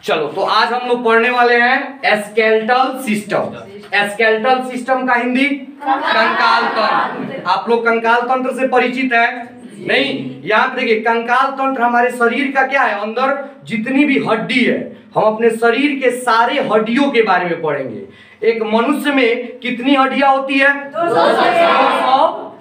चलो तो आज हम लोग पढ़ने वाले हैं स्केलेटल सिस्टम। स्केलेटल सिस्टम का हिंदी कंकाल तंत्र। आप लोग कंकाल तंत्र से परिचित है? नहीं। यहाँ पे देखिए, कंकाल तंत्र हमारे शरीर का क्या है, अंदर जितनी भी हड्डी है, हम अपने शरीर के सारे हड्डियों के बारे में पढ़ेंगे। एक मनुष्य में कितनी हड्डियां होती है? 206।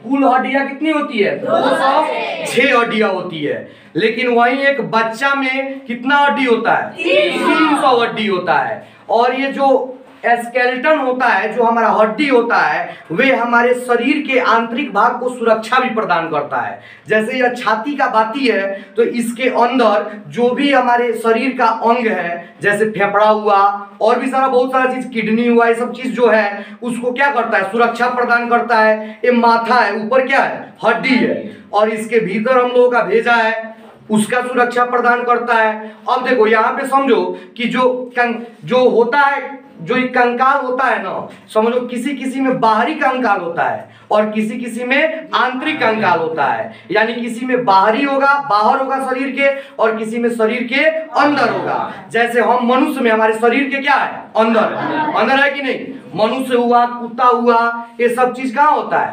कुल हड्डियां कितनी होती है? 206 हड्डियां होती है। लेकिन वहीं एक बच्चा में कितना हड्डी होता है? 300 हड्डी होता है। और ये जो स्केलेटन होता है, जो हमारा हड्डी होता है, वे हमारे शरीर के आंतरिक भाग को सुरक्षा भी प्रदान करता है। जैसे यह छाती का बाती है, तो इसके अंदर जो भी हमारे शरीर का अंग है, जैसे फेफड़ा हुआ और भी सारा बहुत सारा चीज, किडनी हुआ, ये सब चीज जो है उसको क्या करता है? सुरक्षा प्रदान करता है। ये माथा है, ऊपर क्या है? हड्डी है। और इसके भीतर हम लोगों का भेजा है, उसका सुरक्षा प्रदान करता है। अब देखो यहाँ पे समझो कि जो होता है, जो एक कंकाल होता है ना, समझो किसी किसी में बाहरी कंकाल होता है और किसी किसी में आंतरिक कंकाल होता है। यानी किसी में बाहरी होगा, बाहर होगा शरीर के, और किसी में शरीर के अंदर होगा। जैसे हम मनुष्य में हमारे शरीर के क्या है? अंदर है। अंदर है कि नहीं? मनुष्य हुआ, कुत्ता हुआ, ये सब चीज कहाँ होता है?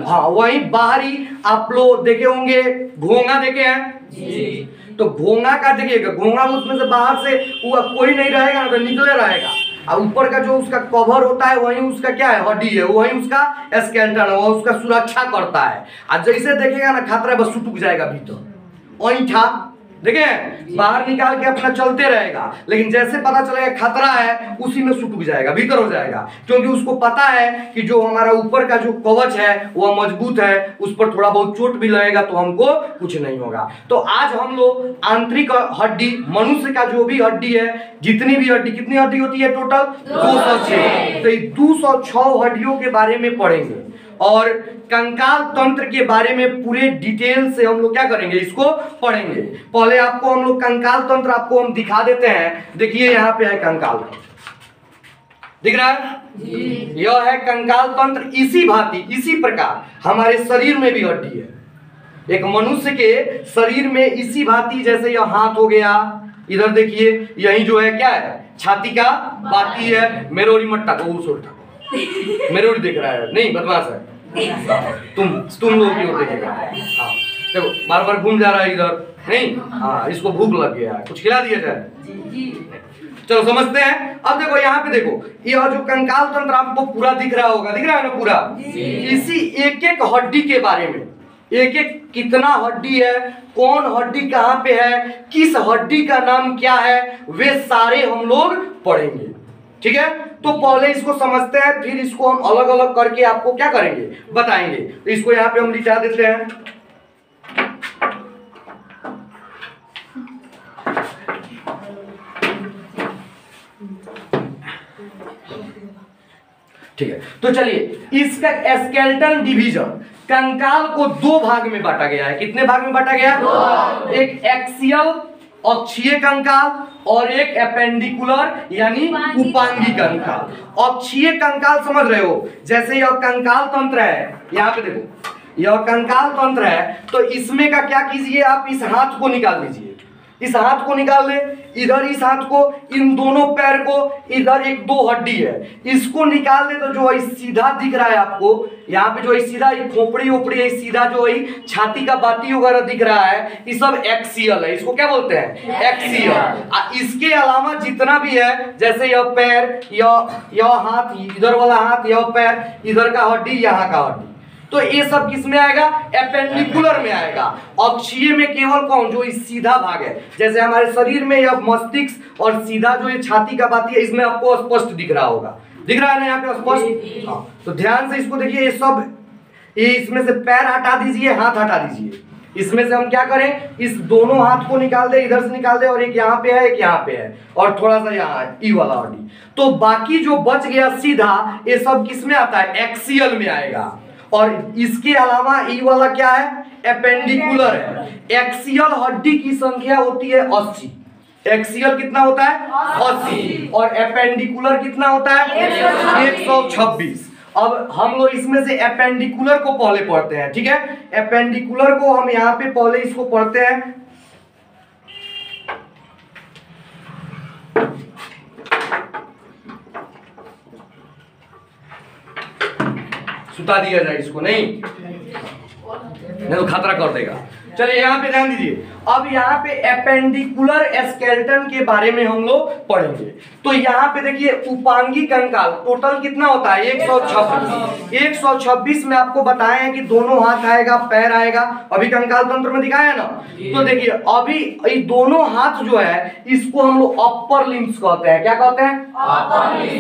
हाँ, वही बाहरी। आप लोग देखे होंगे, घोंगा देखे हैं जी। तो घोंगा का देखिएगा, घोंगा उसमें से बाहर से हुआ कोई नहीं रहेगा ना, तो निकले रहेगा। और ऊपर का जो उसका कवर होता है, वही उसका क्या है? हड्डी है। वही उसका स्केलेटन है, वो उसका सुरक्षा करता है। और जैसे देखेगा ना खतरा, बस सुटुक जाएगा भीतर, ऐठा देखे बाहर निकाल के अपना चलते रहेगा। लेकिन जैसे पता चलेगा खतरा है, उसी में सुटुक जाएगा, भीतर हो जाएगा। क्योंकि उसको पता है कि जो हमारा ऊपर का जो कवच है वो मजबूत है, उस पर थोड़ा बहुत चोट भी लगेगा तो हमको कुछ नहीं होगा। तो आज हम लोग आंतरिक हड्डी, मनुष्य का जो भी हड्डी है, जितनी भी हड्डी, कितनी हड्डी होती है टोटल? 206। तो 206 हड्डियों के बारे में पढ़ेंगे और कंकाल तंत्र के बारे में पूरे डिटेल से हम लोग क्या करेंगे, इसको पढ़ेंगे। पहले आपको हम लोग कंकाल तंत्र आपको हम दिखा देते हैं। देखिए यहाँ पे है कंकाल तंत्र, दिख रहा है जी। यह है कंकाल तंत्र। इसी भांति, इसी प्रकार हमारे शरीर में भी हड्डी है। एक मनुष्य के शरीर में इसी भांति, जैसे यह हाथ हो गया, इधर देखिए यही जो है क्या है? छाती का बाती है। मेरोरी मट्टा को उल्टा मेरोरी देख रहा है, नहीं बदमाश है। तुम लोग की ओर देखेगा। हाँ देखो, बार बार घूम जा रहा है इधर, नहीं। हाँ, इसको भूख लग गया है, कुछ खिला दिया जाए। चलो समझते हैं। अब देखो यहाँ पे देखो, यह जो कंकाल तंत्र आपको पूरा दिख रहा होगा, दिख रहा है ना पूरा? इसी एक एक हड्डी के बारे में, एक एक कितना हड्डी है, कौन हड्डी कहाँ पे है, किस हड्डी का नाम क्या है, वे सारे हम लोग पढ़ेंगे। ठीक है? तो पहले इसको समझते हैं, फिर इसको हम अलग अलग करके आपको क्या करेंगे, बताएंगे। तो इसको यहाँ पे हम लिखा देते हैं। ठीक है, तो चलिए, इसका स्केलेटन डिवीजन, कंकाल को दो भाग में बांटा गया है। कितने भाग में बांटा गया? एक एक्सियल अक्षीय कंकाल और एक एपेंडिकुलर यानी उपांगी कंकाल। अक्षीय कंकाल समझ रहे हो? जैसे यह कंकाल तंत्र है, यहाँ पे देखो, यह कंकाल तंत्र है, तो इसमें का क्या कीजिए, आप इस हाथ को निकाल दीजिए, इस हाथ को निकाल दे, इधर इस हाथ को, इन दोनों पैर को, इधर एक दो हड्डी है, इसको निकाल दे, तो जो सीधा दिख रहा है आपको, यहाँ पे जो सीधा खोपड़ी ओपड़ी है, सीधा जो छाती का बाती वगैरह दिख रहा है, ये सब एक्सियल है। इसको क्या बोलते हैं? एक्सियल। इसके अलावा जितना भी है, जैसे यह पैर, यह हाथ, इधर वाला हाथ, यह पैर, इधर का हड्डी, यहाँ का हड्डी, तो ये सब किस में आएगा? एपेंडिकुलर में आएगा। अक्षीय में केवल कौन? जो इस सीधा भाग है, जैसे हमारे शरीर में यह मस्तिष्क और सीधा जो ये छाती का बाती है, इसमें आपको स्पष्ट दिख रहा होगा, दिख रहा है ना यहाँ पे स्पष्ट? हाँ, तो ध्यान से इसको देखिए। ये सब, ये इसमें से पैर हटा दीजिए, हाथ हटा दीजिए। इसमें से हम क्या करें, इस दोनों हाथ को निकाल दे, इधर से निकाल दे, और एक यहाँ पे है, एक यहाँ पे है, और थोड़ा सा यहाँ है, ई वाला हड्डी। तो बाकी जो बच गया सीधा, ये सब किस में आता है? एक्सियल में आएगा। और इसके अलावा ई वाला क्या है? एपेंडिकुलर है। एक्सियल हड्डी की संख्या होती है 80। एक्सियल कितना होता है? 80। और एपेंडिकुलर कितना होता है? 126। अब हम लोग इसमें से एपेंडिकुलर को पहले पढ़ते हैं। ठीक है, एपेंडिकुलर को हम यहाँ पे पहले इसको पढ़ते हैं। सुता दिया जाए इसको, नहीं तो खतरा कर देगा। चलिए यहाँ पे ध्यान दीजिए। अब यहाँ पे एपेंडिकुलर स्केलेटन के बारे में हम लोग पढ़ेंगे। तो यहाँ पे देखिए उपांगी कंकाल टोटल कितना होता है 126। 126 में आपको बताया है कि दोनों हाथ आएगा, पैर आएगा, अभी कंकाल तंत्र में दिखाया है ना। तो देखिए अभी ये दोनों हाथ जो है इसको हम लोग अपर लिम्स कहते हैं। क्या कहते हैं?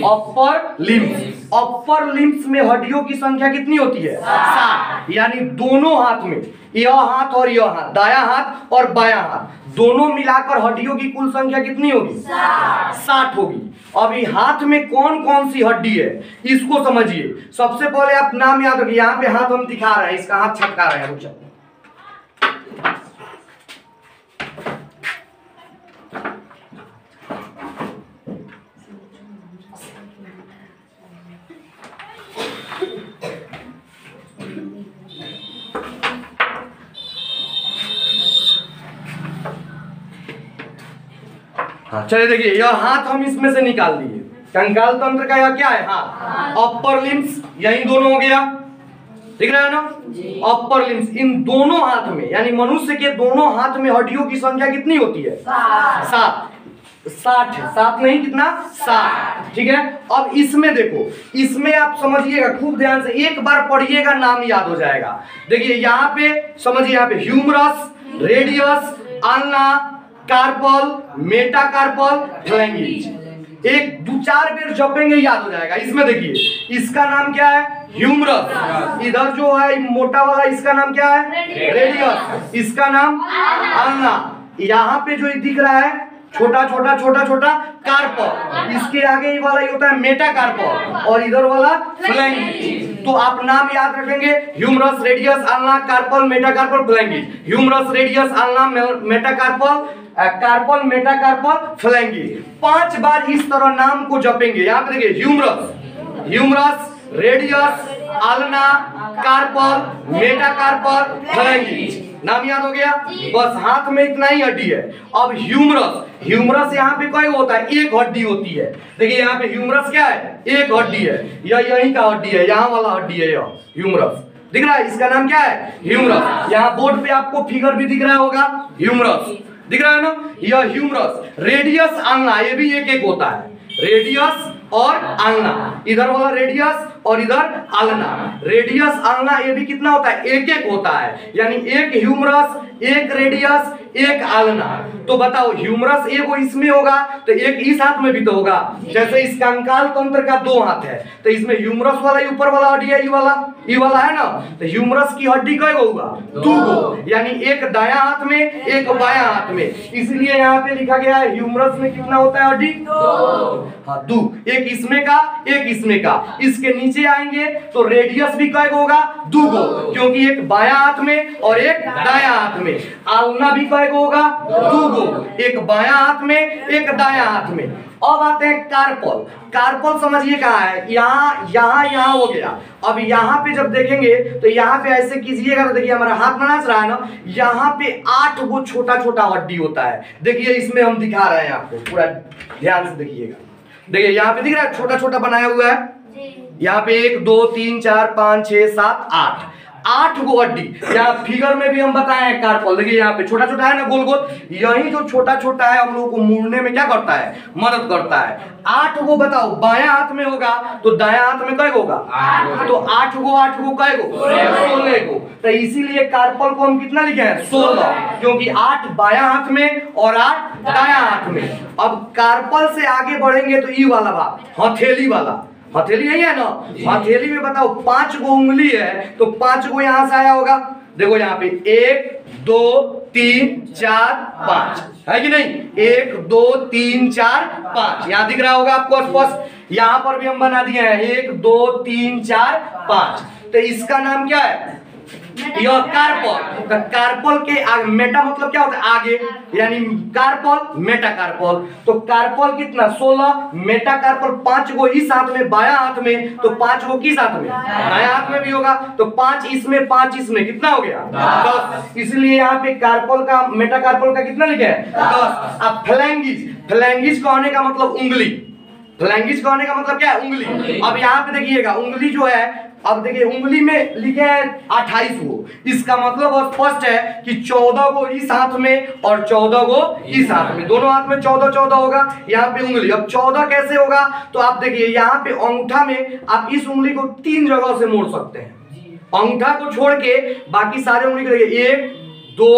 Upper limbs. अपर लिम्स में हड्डियों की संख्या कितनी होती है? 7। यानी दोनों हाथ में, यह हाथ और यह हाथ, दायां हाथ और बायां हाथ, दोनों मिलाकर हड्डियों की कुल संख्या कितनी होगी? 60 होगी। अभी हाथ में कौन कौन सी हड्डी है इसको समझिए। सबसे पहले आप नाम याद रखिए। यहाँ पे हाथ हम दिखा रहे हैं, इसका हाथ छटका रहे हैं। हाँ चलिए देखिए, यह हाथ हम इसमें से निकाल दिए। कंकाल तंत्र का यह क्या है? हाथ। अपर लिम्स यही दोनों हो गया, दिख रहा है ना? अपर लिम्स इन दोनों हाथ में, यानी मनुष्य के दोनों हाथ में हड्डियों की संख्या कितनी होती है? 7। 60 नहीं, कितना? 60। ठीक है। अब इसमें देखो, इसमें आप समझिएगा खूब ध्यान से, एक बार पढ़िएगा नाम याद हो जाएगा। देखिए यहाँ पे समझिए, यहाँ पे humerus, radius, ulna, carpal, metacarpal, phalanges. एक 2-4 बार जपेंगे याद हो जाएगा। इसमें देखिए, इसका नाम क्या है? ह्यूमरस। इधर जो है मोटा वाला, इसका नाम क्या है? रेडियस। इसका नाम अल्ना। यहाँ पे जो दिख रहा है छोटा छोटा छोटा छोटा कार्पल, इसके आगे ये वाला होता है मेटाकार्पल, और इधर वाला फ्लैंगेज। तो आप नाम याद रखेंगे, humerus, radius, ulna, carpal, metacarpal, phalanges. Humerus, radius, ulna, metacarpal, carpal, metacarpal, phalanges. 5 बार इस तरह नाम को जपेंगे। यहाँ पे देखिए, humerus, radius, ulna, carpal, metacarpal, phalanges. नाम याद हो गया? बस हाथ में इतना ही हड्डी है। अब ह्यूमरस यहाँ पे कोई होता है? एक हड्डी होती है। देखिए यहाँ पे ह्यूमरस क्या है? एक हड्डी है। यही का हड्डी है, यहाँ वाला हड्डी है, यह ह्यूमरस दिख रहा है। इसका नाम क्या है? ह्यूमरस। यहाँ बोर्ड पे आपको फिगर भी दिख रहा होगा, ह्यूमरस दिख रहा है ना? यह ह्यूमरस। रेडियस, अल्ना, ये भी एक एक होता है। रेडियस और अल्ना, इधर वाला रेडियस और इधर अल्ना। रेडियस, अल्ना, ये भी कितना होता है? एक एक होता है। यानी एक ह्यूमरस, एक रेडियस, एक अल्ना। तो बताओ, ह्यूमरस एक इसमें होगा तो एक इस हाथ में भी तो होगा। जैसे इस कंकाल तंत्र का 2 हाथ है, तो इसमें ह्यूमरस वाला ऊपर वाला हड्डी है, ये वाला है ना। तो ह्यूमरस की हड्डी कई गो होगा? 2 गो। यानी एक दायां हाथ में, एक बायां हाथ में। इसलिए यहाँ पे लिखा गया है ह्यूमरस में कितना होता है हड्डी? 2। हाँ 2। एक इसमें का, एक इसमें का। इसके नीचे आएंगे तो रेडियस भी कई गो होगा? 2 गो, क्योंकि एक बायां हाथ में और एक दायां हाथ में। अल्ना भी कई गो होगा? 2 गो, एक बायां हाथ में, एक दायां हाथ में। अब आते हैं कार्पल। कार्पल समझिए कहाँ है? यहाँ हो गया। अब यहाँ पे जब देखेंगे तो यहाँ पे ऐसे कीजिएगा तो देखिए हमारा हाथ नाच रहा है ना, यहाँ पे 8 गो छोटा छोटा हड्डी होता है। देखिए इसमें हम दिखा रहे हैं आपको, पूरा ध्यान से देखिएगा। देखिए यहाँ पे दिख रहा है छोटा छोटा बनाया हुआ है। यहाँ पे 1 2 3 4 5 6 7 8 गो हड्डी। यहाँ फिगर में भी हम बताए हैं कार्पल। देखिए यहाँ पे छोटा छोटा है ना, गोल गोल। यही जो छोटा छोटा है हम लोगों को मुड़ने में क्या करता है? मदद करता है। 8 गो बताओ, बायां हाथ में होगा तो दायां हाथ में कै होगा? 8 तो 8 गो कै गो? 16 गो। तो इसीलिए कार्पल को हम कितना लिखे हैं? 16, क्योंकि 8 बायां हाथ में और 8 दायां हाथ में। अब कार्पल से आगे बढ़ेंगे तो ई वाला बात, हथेली वाला। हथेली नहीं है ना? हथेली में बताओ 5 गो उंगली है तो 5 गो यहां से आया होगा। देखो यहाँ पे 1 2 3 4 5 है कि नहीं? 1 2 3 4 5 यहाँ दिख रहा होगा आपको स्पष्ट। यहाँ पर भी हम बना दिए हैं 1 2 3 4 5। तो इसका नाम क्या है? यह कार्पल। तो कार्पल के आगे, मेटा मतलब क्या होता है आगे, यानी कार्पल मेटा कार्पल। तो कार्पल कितना 16, मेटा कार्पल 5 गो इस हाथ में बायां हाथ में, तो 5 गो किस हाथ में दायां हाथ में भी होगा, तो 5 इसमें 5 इसमें, कितना हो गया 10। इसलिए यहाँ पे कार्पल का मेटा कार्पल का कितना लिखे है 10। अब फ्लैंगिज, फ्लैंगिज कहने का मतलब उंगली, फ्लैंगिज कहने का मतलब क्या है उंगली। अब यहाँ पे देखिएगा उंगली जो है, अब देखिए उंगली में लिखे है 28 गो, इसका मतलब स्पष्ट है कि 14 गो इस हाथ में और 14 गो इस हाथ में, दोनों हाथ में 14 14 होगा। यहाँ पे उंगली, अब 14 कैसे होगा, तो आप देखिए यहाँ पे अंगूठा में आप इस उंगली को 3 जगह से मोड़ सकते हैं, अंगूठा को छोड़ के बाकी सारे उंगली को देखिए 1 2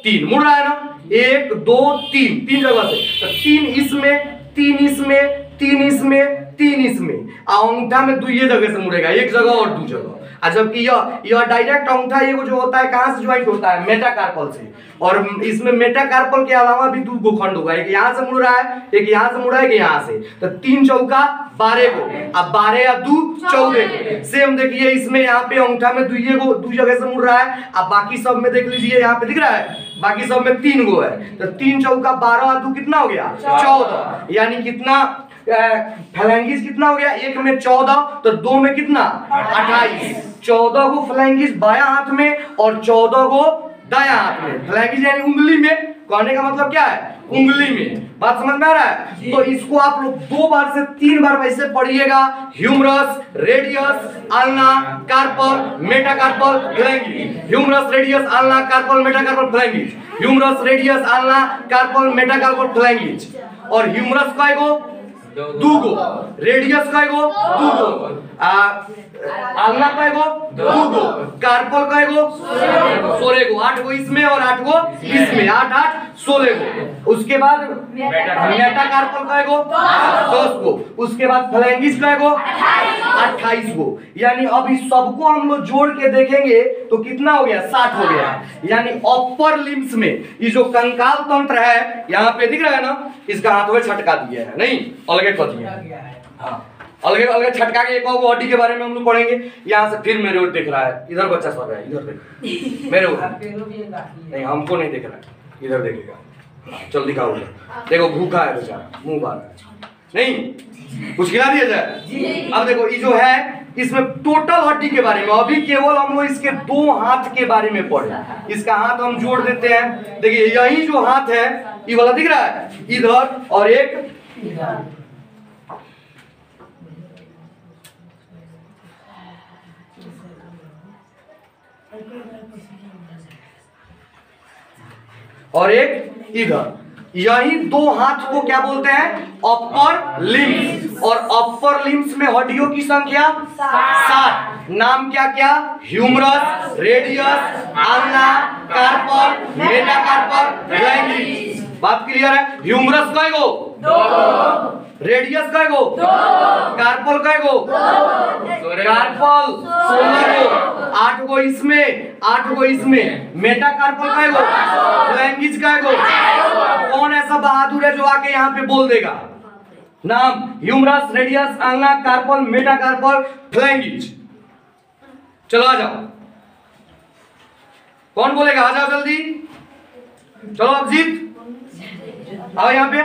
3 मुड़ रहा है ना, 1 2 3, 3 जगह से, तो 3 इसमें 3 इसमें 3 इसमें 3 इसमें, अंगूठा में 2 ये जगह से मुड़ेगा, एक जगह और 2 जगह। जबकि यह डायरेक्ट अंगूठा ये जो होता है कहां से ज्वाइंट होता है मेटाकार्पल से, और इसमें मेटाकार्पल के अलावा भी 2 गो खंड होगा, एक यहाँ से मुड़ रहा है, एक यहाँ से मुड़ रहा है, एक यहाँ से, तो 3 चौका 12 गो, अब 12 या 2 14। सेम देखिए इसमें यहाँ पे अंगूठा में 2 जगह से मुड़ रहा है, अब बाकी सब में देख लीजिए यहाँ पे दिख रहा है, बाकी सब में 3 गो है, तो 3 चौका 12 और 2 कितना हो गया 14, यानी कितना फ्लैंगिस कितना हो गया, एक में 14 तो 2 में कितना 28, 14 गो फ्लैंगिस बायां हाथ में और 14 गो दायां हाथ में, फ्लैंगिस यानी उंगली में, कहने का मतलब क्या है उंगली में, बात समझ में आ रहा है। तो इसको आप लोग 2 बार से 3 बार वैसे पढ़िएगा, humerus, radius, ulna, carpal, metacarpal, phalanges, humerus, radius, ulna, carpal, metacarpal, phalanges, humerus, radius, ulna, carpal, metacarpal, phalanges. और ह्यूमरस का एगो 2 गो, रेडियस का एगो 2 गो, अल्ना का एगो 2 गो, कार्पल का एगो 16 गो, 8 गो इसमें और 8 गो इसमें, 8 8 16 गो। उसके बाद मेटाकार्पल का एगो 10 गो, उसके बाद फ्लैंगिस का एगो 28 गो, यानी अब इस सबको हम लोग जोड़ के देखेंगे तो कितना हो गया 60 हो गया। यानी अपर लिम्स में ये जो कंकाल तंत्र है यहाँ पे दिख रहा है ना, इसका हाथ में छटका दिया है, नहीं अलगे कर दिया है, हाँ अलगे अलगे छटका के एक और हड्डी के बारे में हम लोग पढ़ेंगे। यहाँ से फिर मेरे ओर देख रहा है, इधर बच्चा सो रहा है, इधर देख मेरे ओर, नहीं हमको नहीं देख रहा है, इधर देखेगा, चल दिखाओ, देखो भूखा है बेचारा, मुंह बार नहीं, कुछ खिला दिया जाए। अब देखो ये जो है इसमें टोटल हड्डी के बारे में, अभी केवल हम लोग इसके 2 हाथ के बारे में पढ़े, इसका हाथ हम जोड़ देते हैं। देखिए यही जो हाथ है ये वाला दिख रहा है, इधर और एक इधर, और एक इधर, यही 2 हाथ को क्या बोलते हैं अपर लिम्स, और अपर लिम्स में हड्डियों की संख्या 7। नाम क्या क्या, humerus, radius, ulna, carpal, metacarpal, phalanges. बात क्लियर है। ह्यूमरस का एगो 2, रेडियस का एगो 2, कार्पल का एगो 2, कार्पल 16 गो, 8 गो इसमें 8 गो इसमें, मेटाकार्पल का एगो, फ्लैंगिस का एगो। कौन ऐसा बहादुर है जो आके यहाँ पे बोल देगा नाम, humerus, radius, ulna, carpal, metacarpal, phalanges. चलो आ जाओ, कौन बोलेगा, आ जाओ जल्दी, चलो अभिजीत आओ यहाँ पे,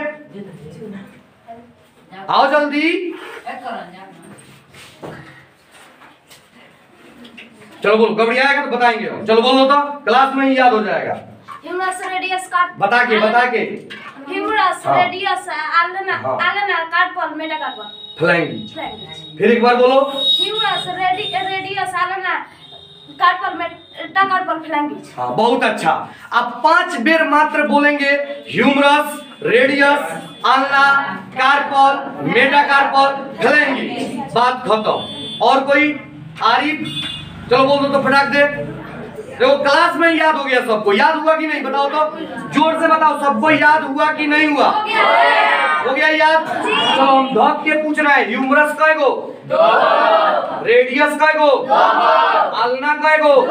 आओ जल्दी, चलो बोलो, कबड्डी आएगा तो बताएंगे हम, चलो बोलो तो क्लास में ही याद हो जाएगा। ह्यूमरस, रेडियस, कार्पल, बता के humerus, radius, ulna, ulna, carpal, metacarpal, phalanges. फिर एक बार बोलो, humerus, radius, ulna, carpal, metacarpal, phalanges. हाँ बहुत अच्छा। अब 5 बेर मात्र बोलेंगे, humerus, radius, ulna, carpal, metacarpal, phalanges, बात खत्म। और कोई आरिफ, चलो बोल दो तो फटाक दे, देखो क्लास में याद हो गया, सबको याद हुआ कि नहीं बताओ तो, जोर से बताओ, सबको याद हुआ कि नहीं हुआ, हो गया याद। चलो हम धक के पूछ रहे हैं, ह्यूमरस का एगो 2, रेडियस का एगो 2, अल्ना का एगो 2,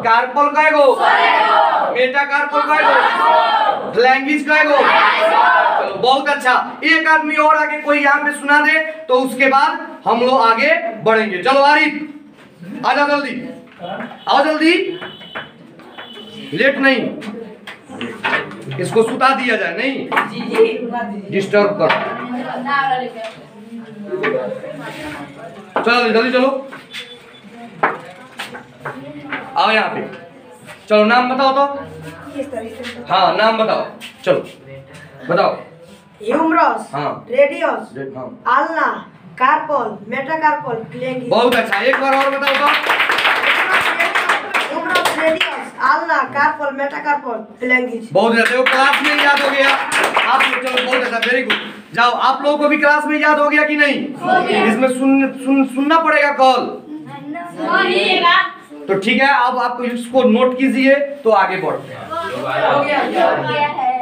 कार्पल का एगो 2, मेटाकार्पल का एगो, फ्लैंगिस का एगो। चलो बहुत अच्छा, एक आदमी और आगे कोई यहाँ पे सुना दे तो उसके बाद हम लोग आगे बढ़ेंगे। चलो आरिफ आजा जल्दी, आओ जल्दी, लेट नहीं, इसको सुता दिया जाए, नहीं डिस्टर्ब कर। चलो जल्दी चलो, आओ यहाँ पे, चलो नाम बताओ तो। हाँ नाम बताओ, चलो बताओ। ह्यूमरस, हाँ रेडियस, हाँ आल्ना, कार्पल, मेटाकार्पल, फ्लैंगिस। बहुत अच्छा, एक बार और बताओ तो। Humerus, radius, ulna, carpal, metacarpal, phalanges. बहुत अच्छा, वो क्लास में याद हो गया आप लोग, चलो बहुत अच्छा, वेरी गुड। जाओ, आप लोगों को भी क्लास में याद हो गया कि नहीं? इसमें सुनना पड़ेगा कॉल, तो ठीक है। अब आप इसको नोट कीजिए तो आगे बढ़ते हैं। हो गया है।